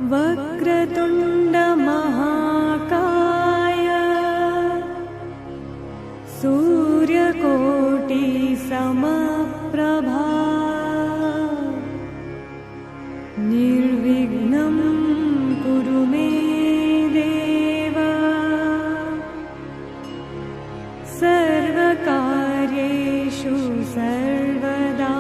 वक्रतुण्ड महाकाय सूर्यकोटि समप्रभा निर्विघ्नं कुरु मे देव सर्वकार्येषु सर्वदा।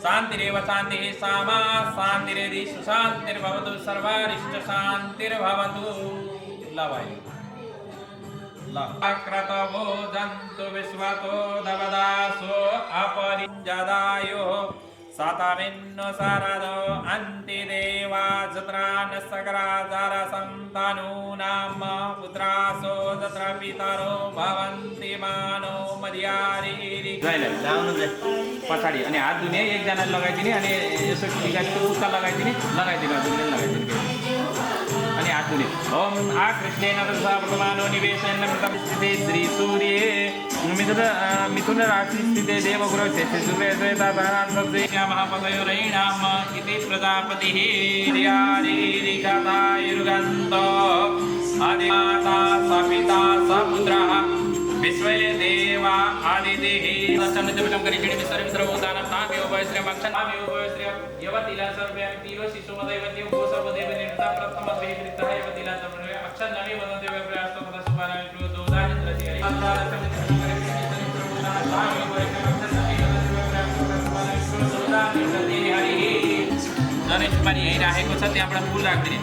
शांतिरेव शांति सामा शांतिरेधि सुशांतिर्भवतु सर्वारिष्ट शांतिर्भवतु। लवायु लक्रतवो जन्तु विश्वतो दवदासो अपरिजदायो सातामिन्नो सारदो अन्तिदेवा जत्रान सकराचार संतानूनाम पुत्रासो जत्र पितरो भवन्ति मानो मर्यादिरि पछाडि अनि हात धुने एकजनाले लगाइदिने अनि यसो निकालेको उता लगाइदिने हजुरले लगाइदिने अनि हात धुने। ओम आकृष्णेन वर्तमानो निवेशेन मृतस्थिते श्री सूर्ये मिथुन राशि स्थिते देवगुरौ चेते सूर्ये द्वैताधारान् महापतयोरयिणाम इति प्रजापतिः ऋगातायुर्गन्तो आदिमाता सपिता सपुत्रः विश्वे देवा आदितिः सन्निधिमितं करिष्यति सर्वभूतानां तामेवोपयश्रियं भक्षणामेवोपयश्रियं यवतिला सर्वं तीरो शिशुमदैवत्यं गोसर्वदेवनिर्ता प्रथमस्वैकृतः यवतिला सर्वं अक्षन्नमे वदन्ते व्यप्रयास्तो तथा सुपारायण दोदानिन्द्रति गणेश कुमार यहीँ राखेको छ त्यहाँबाट फुल राखिदिने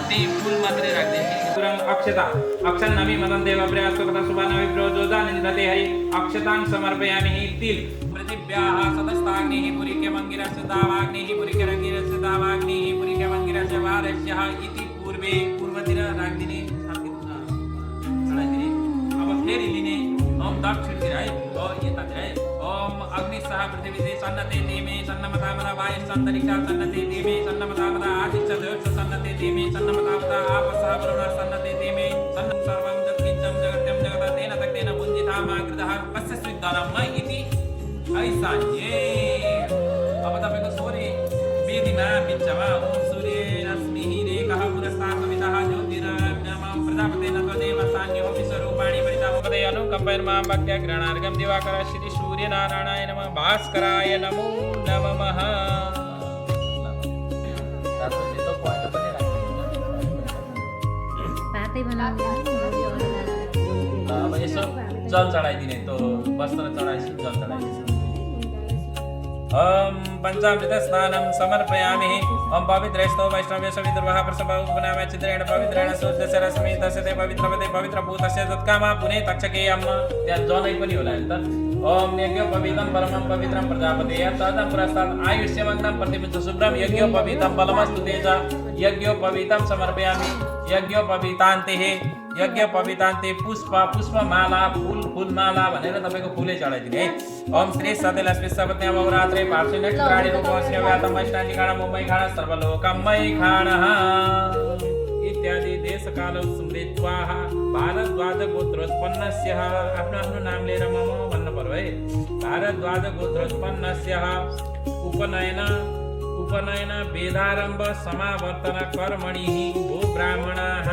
त्यही फुल मात्रै राखिदिने पुरं अक्षता अक्षन नमी मदन देव प्रयासकता सुभान विप्रो जोजान निदते हरि अक्षतां समर्पयामि तिल पृथिव्याः सदस्ताग्निः पुरिक्यमङ्गिरस्य दावाग्निः पुरिक्यरङ्गिरस्य दावाग्निः पुरिक्यमङ्गिरस्य वारस्यः इति पूर्वे पूर्वतिर राखिदिने चढाइदिने अब फेरि लिने ओम दक्षिणतिर है यतातिर है ओम अग्निसह पृथ्वी सन्नते देमे सन्नमतामदा वायुसन्तरिक्षा सन्नते देमे सन्नमतामदा आदित्यदेवस्य सन्नते देमे सन्नमतामदा आपसः वरुणः सन्नते देमे सन्नं सर्वं जगत्किञ्चं जगत्यं जगता तेन तक्तेन पुञ्जितामाकृतः कस्य स्विद्धानम् इति ऐसा ये अब तपाईको सूर्य वेदीमा बिचमा ओम सूर्यरश्मिः रेखः पुरस्तात् सवितः ज्योतिर्नमः प्रजापतेन तदेव सान्यो विश्वरूपाणि परितापदे अनुकम्पैर्मां भक्त्या ग्रहणार्घं दिवाकर श्री सूर्यनारायणाय नमः भास्कराय नमो नमः अब यसो जल चढाइदिने त वस्त्र चढाएपछि जल चढाइदिन्छ ओम पंचामृत स्नानं समर्पयामि ओम पवित्रस्तो वैष्णव्य सवितुर्वः प्रसभा उपनाम चित्रेण पवित्रेण सूर्यस्य रश्मि तस्य पवित्रपदे पवित्रभूतस्य तत्कामा पुने तक्षकेयम त्यहाँ जनै पनि होला नि त ओम यज्ञोपवीतं परमं पवित्रं प्रजापतेय तदं पुरस्तात् आयुष्यमग्नं प्रतिमुच शुभ्रं यज्ञोपवीतं बलमस्तु तेज यज्ञोपवीतं समर्पयामि यज्ञोपवीतान्ते यज्ञोपवीतान्ते पुष्प पुष्पमाला फूल फूलमाला भनेर तपाईको फूलै चढाइदिने है ओम श्री सत्यलक्ष्मी सपत्न्या बहुरात्रे पार्श्वनेट प्राणी रूपस्य व्यातम वैष्णानि खाण मुम्बई खाण सर्वलोकमय खाणः इत्यादि देशकाल स्मृत्वाः भारद्वाज गोत्रोत्पन्नस्य आफ्नो आफ्नो नाम लिएर मम भन्नु पर्यो है भारद्वाज गोत्रोत्पन्नस्य उपनयन वेदारम्भ समावर्तन कर्मणिः भो ब्राह्मणाः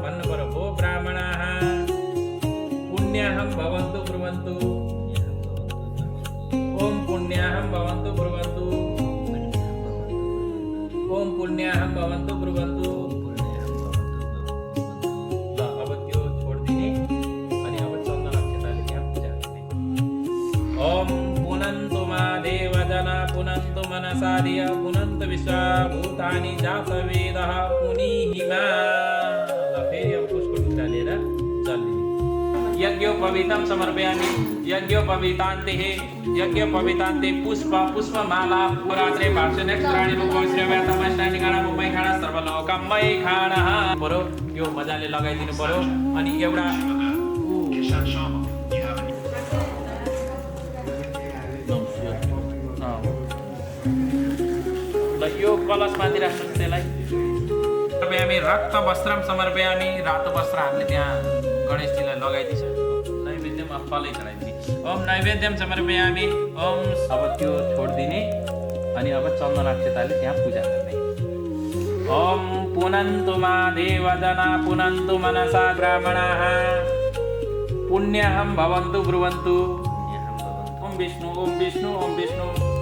भन्नु पर्यो भो ब्राह्मणाः पुण्याहं भवन्तु ब्रुवन्तु ओम पुण्याहं भवन्तु ब्रुवन्तु ओम पुण्याहं भवन्तु ब्रुवन्तु अब त्यो छोड्दिने अनि अब चन्दन अक्षताले त्यहाँ पूजा गर्ने ओम पुनन्तु मा देवजना पुनन्तु मनसादिय पुनन्तु विश्वभूतानि जातवेदः पुनीहिमा फेरि अब पुष्प टुक्रा लिएर चल्दिने यज्ञोपवीतं समर्पयामि यज्ञोपवीतान्ते पुष्प पुष्पमाला पुरात्रे पार्श्वनेट प्राणी रूपस्य व्यातम वैष्णानि खाण मुम्बई खाण सर्वलोकमय खाणः पर्यो यो मजाले लगाइदिनु पर्यो अनि एउटा यो कलशमाथि राख्नुहोस् त्यसलाई समर्पयामि रक्त वस्त्रम समर्पयामि रातो वस्त्र हामीले त्यहाँ गणेशजीलाई लगाइदिन्छ नैवेद्यमा फलै चढाइदिने ओम नैवेद्यम समर्पयामि ओम अब त्यो छोडिदिने अनि अब चन्दन अक्षताले त्यहाँ पूजा गर्ने ओम पुनन्तु मा देवजना पुनन्तु मनसा ब्राह्मणाः पुण्यहं भवन्तु ब्रुवन्तु ओम विष्णु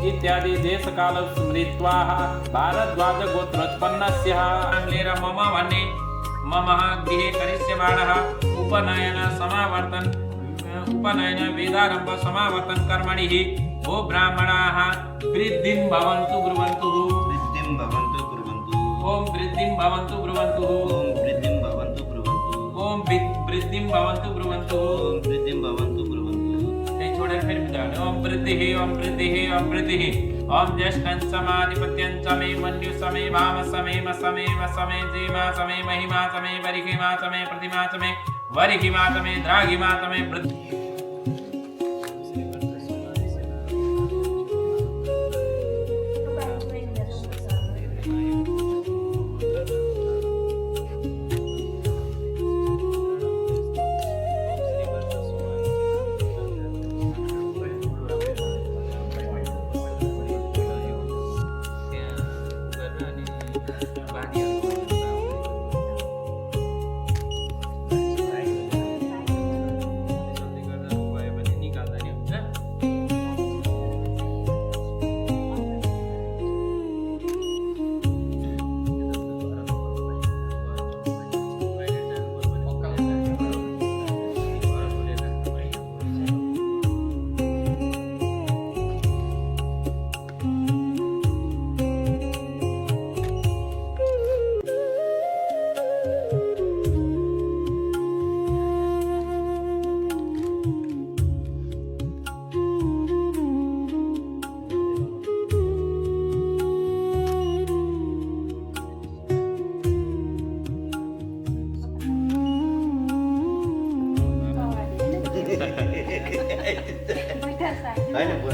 इत्यादि देशकाल स्मृत्वाः भारद्वाज गोत्रोत्पन्नस्य लिएर मम भन्ने मम गृहे करिष्यमाणः उपनयन वेदारम्भ समावर्तन कर्मणिः भो ब्राह्मणाः वृद्धिं भवन्तु ब्रुवन्तु ओम वृद्धिं भवन्तु ब्रुवन्तु ओम वृद्धिं भवन्तु ब्रुवन्तु छोडेर फेरि पूजा गर्ने ओम वृद्धिः ओम ज्येष्ठं समाधिपत्यं च मे मन्यु समे भाम समे समे समे जेमा समे महिमा समे वरिहिमा समे प्रतिमा समे वरिहिमा समे द्राघिमा समे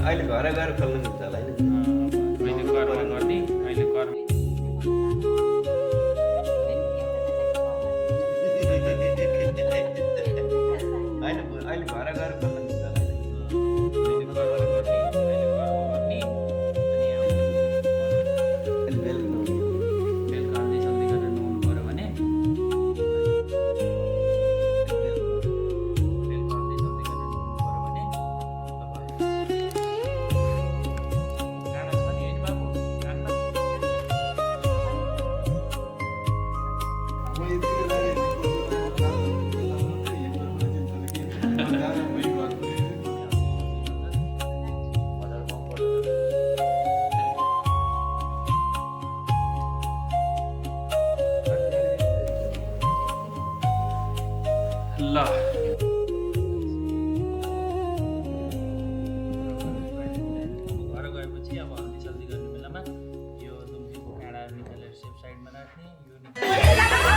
अहिले घर गएर खोल्नु मिल्छ होला होइन अहिले कर्म गर्ने अहिले कर्म होइन अहिले घर गएर खोल्नु मिल्छ होला अहिले कर्म गर्ने अहिले कर्म गर्ने अनि बेलुका अन्ति सन्ति गरेर नुहाउनु पऱ्यो भने बेलुका अन्ति सन्ति गरेर नुहाउनु पऱ्यो भने गाना छ नि होइन बाबु गाना ल घर गएपछि अब हल्दी सल्दी गर्ने बेलामा यो दुम्सीको काँडा निकालेर सेफ साइडमा राख्ने यो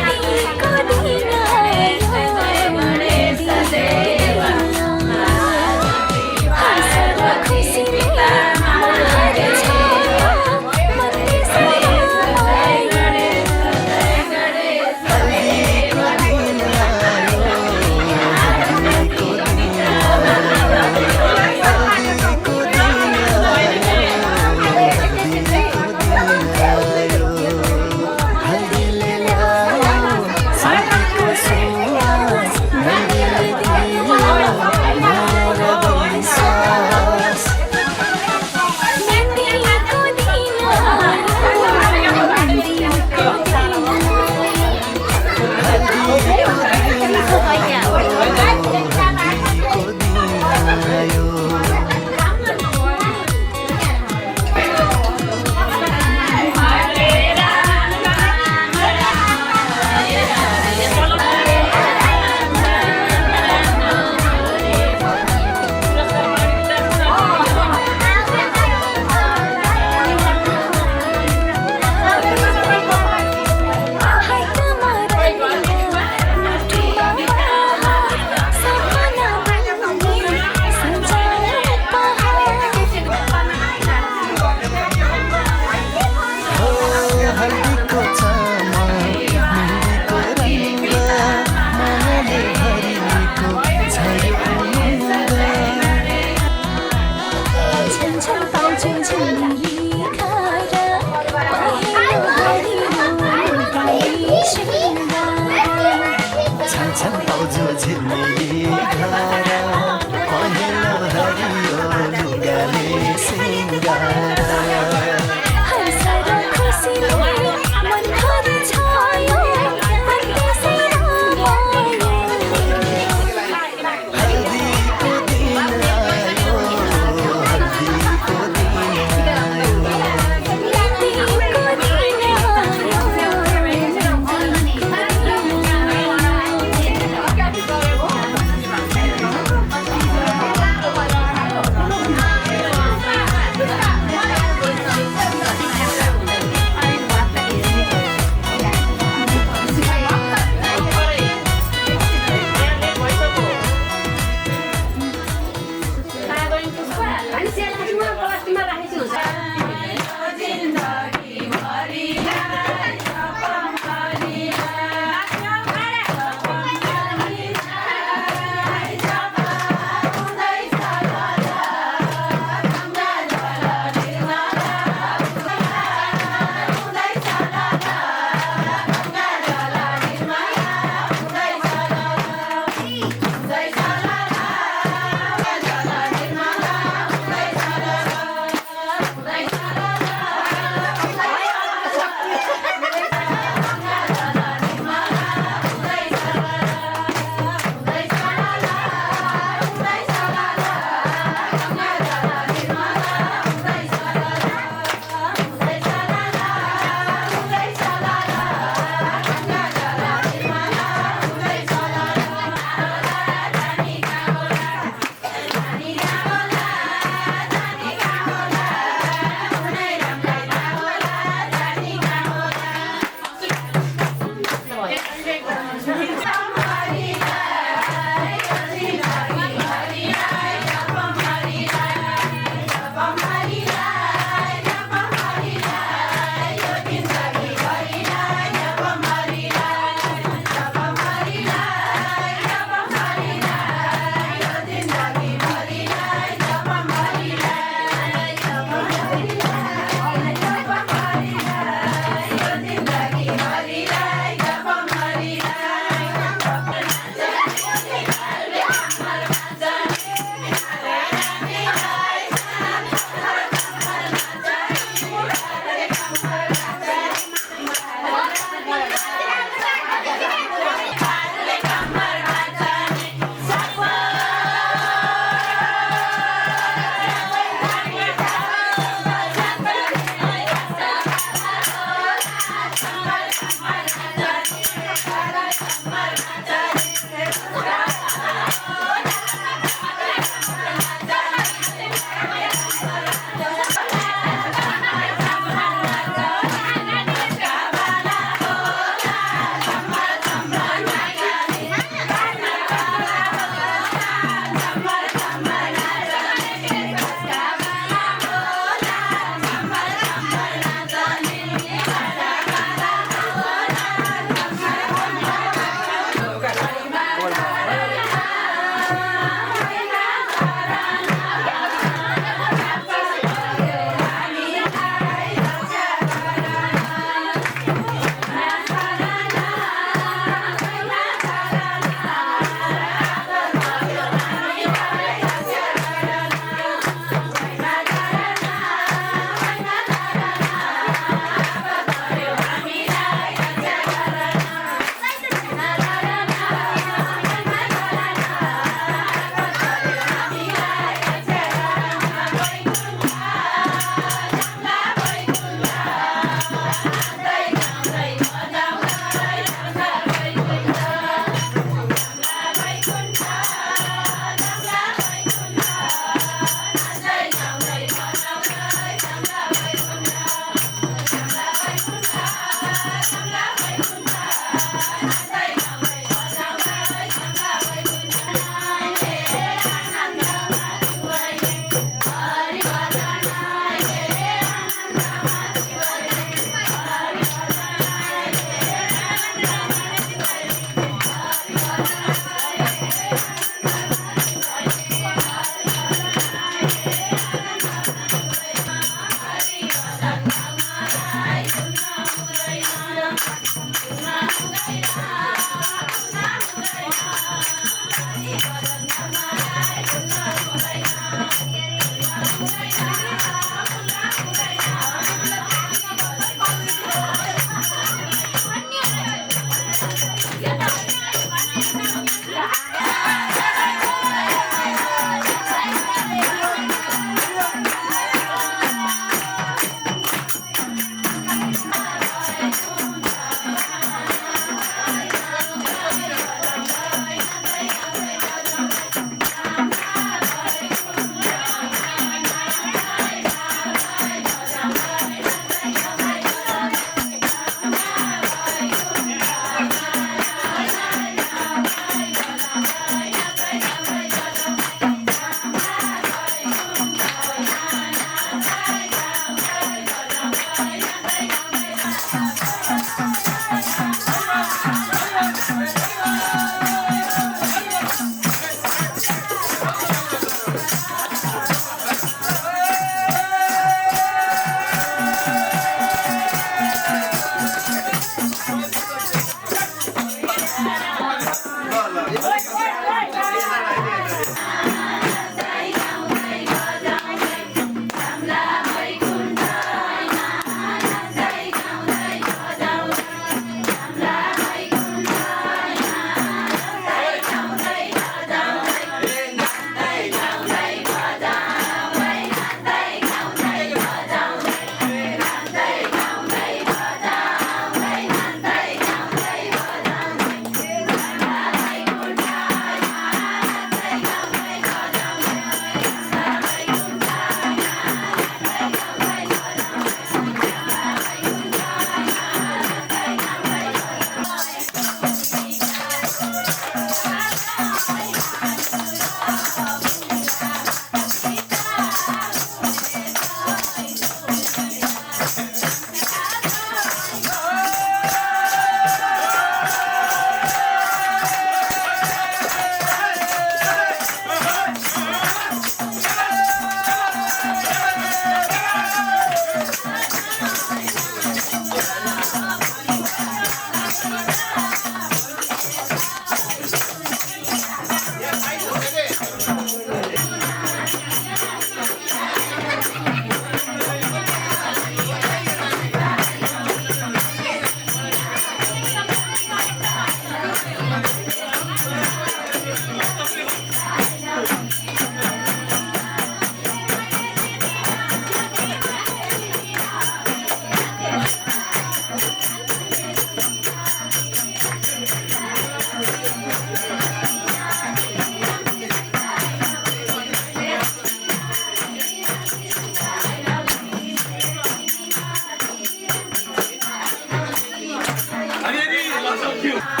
Lots of you.